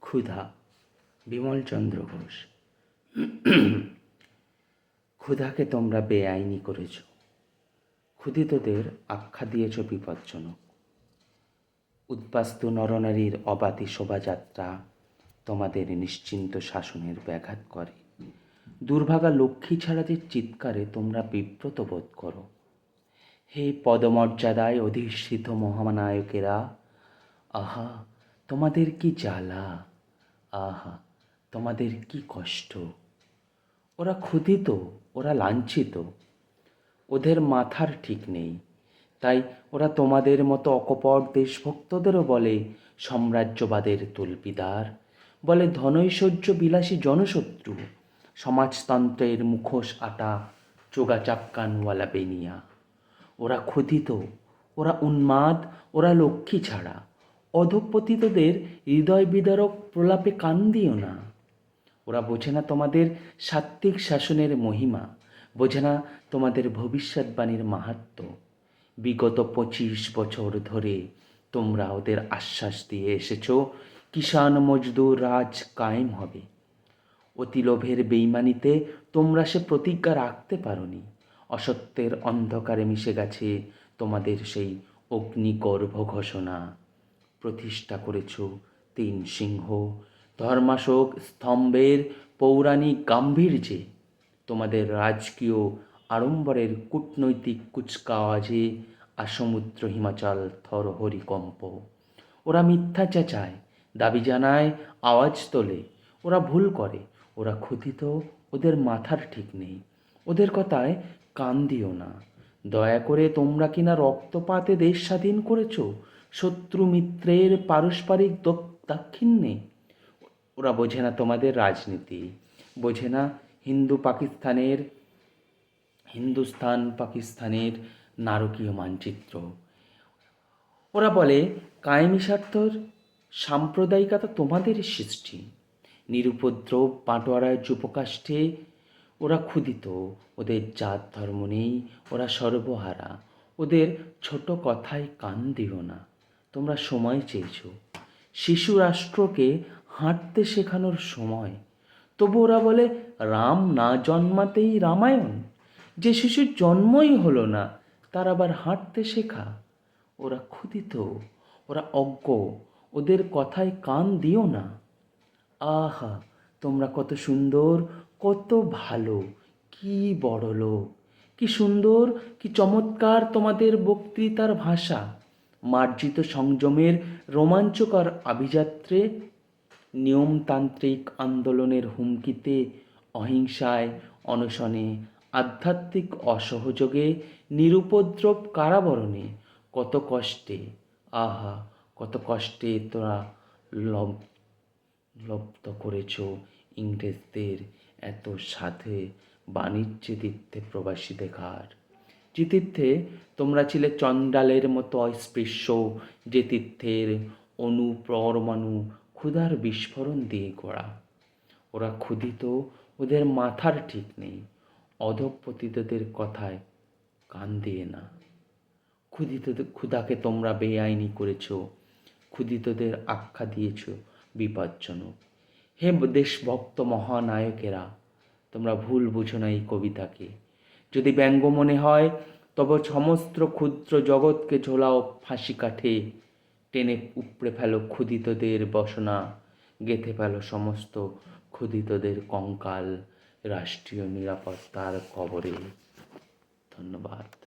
ক্ষুধা, বিমলচন্দ্র ঘোষ। ক্ষুধাকে তোমরা বেআইনি করেছ, ক্ষুধিতদের আখ্যা দিয়েছ বিপজ্জনক। উদ্বাস্তু নরনারীর অবাধি শোভাযাত্রা তোমাদের নিশ্চিন্ত শাসনের ব্যাঘাত করে। দুর্ভাগা লক্ষ্মী ছাড়াদের চিৎকারে তোমরা বিব্রত বোধ করো। হে পদমর্যাদায় অধিষ্ঠিত মহানায়কেরা, আহা তোমাদের কি জ্বালা, আহা তোমাদের কি কষ্ট। ওরা ক্ষুধিত, ওরা লাঞ্ছিত, ওদের মাথার ঠিক নেই, তাই ওরা তোমাদের মতো অকপট দেশভক্তদেরও বলে সাম্রাজ্যবাদের তল্পিদার, বলে ধনৈশ্বর্য বিলাসী জনশত্রু, সমাজতন্ত্রের মুখোশ আটা চোগা চাপকানওয়ালা বেনিয়া। ওরা ক্ষুধিত, ওরা উন্মাদ, ওরা লক্ষ্মী ছাড়া। অধঃপতিতদের হৃদয় বিদারক প্রলাপে কান দিও না। ওরা বোঝে না তোমাদের সাত্ত্বিক শাসনের মহিমা, বোঝে না তোমাদের ভবিষ্যৎবাণীর মাহাত্ম্য। বিগত 25 বছর ধরে তোমরা ওদের আশ্বাস দিয়ে এসেছ কিষাণ মজদুর রাজ কায়েম হবে। অতি লোভের বেইমানিতে তোমরা সে প্রতিজ্ঞা রাখতে পারোনি। অসত্যের অন্ধকারে মিশে গেছে তোমাদের সেই অগ্নিগর্ভ ঘোষণা। প্রতিষ্ঠা করেছ 3 সিংহ, ধর্মাশোক স্তম্ভের পৌরাণিক গাম্ভীর্যে। তোমাদের রাজকীয় আড়ম্বরের কূটনৈতিক কুচকাওয়াজে আসমুদ্র হিমাচল থর হরিকম্প। ওরা মিথ্যা চেঁচায়, দাবি জানায়, আওয়াজ তোলে। ওরা ভুল করে, ওরা ক্ষুধিত, ওদের মাথার ঠিক নেই। ওদের কথায় কান দিও না। দয়া করে তোমরা কিনা রক্তপাতে দেশ স্বাধীন করেছ শত্রু মিত্রের পারস্পরিক দাক্ষিণ্যে। ওরা বোঝে না তোমাদের রাজনীতি, বোঝে না হিন্দুস্তান পাকিস্তানের নারকীয় মানচিত্র। ওরা বলে কায়েমি স্বার্থর সাম্প্রদায়িকতা তোমাদের সৃষ্টি। নিরুপদ্রব বাঁটোয়ারায় যুপকাষ্ঠে ওরা ক্ষুধিত, ওদের জাত ধর্ম নেই, ওরা সর্বহারা। ওদের ছোট কথায় কান দিও না। তোমরা সময় চেয়েছ, শিশু রাষ্ট্রকে হাঁটতে শেখানোর সময়। তবু ওরা বলে রাম না জন্মাতেই রামায়ণ। যে শিশুর জন্মই হলো না তার আবার হাঁটতে শেখা। ওরা ক্ষুধিত, ওরা অজ্ঞ, ওদের কথায় কান দিও না। আহা তোমরা কত সুন্দর, কত ভালো, কি বড় লোক, কি সুন্দর, কি চমৎকার তোমাদের বক্তৃতার ভাষা। মার্জিত সংযমের রোমাঞ্চকর আভিযাত্রে, নিয়মতান্ত্রিক আন্দোলনের হুমকিতে, অহিংসায়, অনশনে, আধ্যাত্মিক অসহযোগে, নিরুপদ্রব কারাবরণে, কত কষ্টে, আহা কত কষ্টে তোরা লব্ধ করেছ ইংরেজদের এত সাধে বাণিজ্যে তীর্থে প্রবাসীদের ঘাট। যে তীর্থে তোমরা ছিলে চণ্ডালের মতো অস্পৃশ্য, যে তীর্থের অনুপরমাণু ক্ষুধার বিস্ফোরণ দিয়ে গড়া। ওরা ক্ষুধিত, ওদের মাথার ঠিক নেই। অধঃপতিতদের কথায় কান দিয়ে না। ক্ষুধাকে তোমরা বেআইনি করেছ, ক্ষুধিতদের আখ্যা দিয়েছ বিপজ্জনক। হে দেশভক্ত মহানায়কেরা, তোমরা ভুল বুঝো না এই কবিতাকে। যদি ব্যঙ্গ মনে হয় তবে সমস্ত ক্ষুদ্র জগৎকে ঝোলাও ফাঁসি কাঠে, টেনে উপড়ে ফেলো ক্ষুধিতদের বসনা, গেঁথে ফেলো সমস্ত ক্ষুধিতদের কঙ্কাল রাষ্ট্রীয় নিরাপত্তার কবরে। ধন্যবাদ।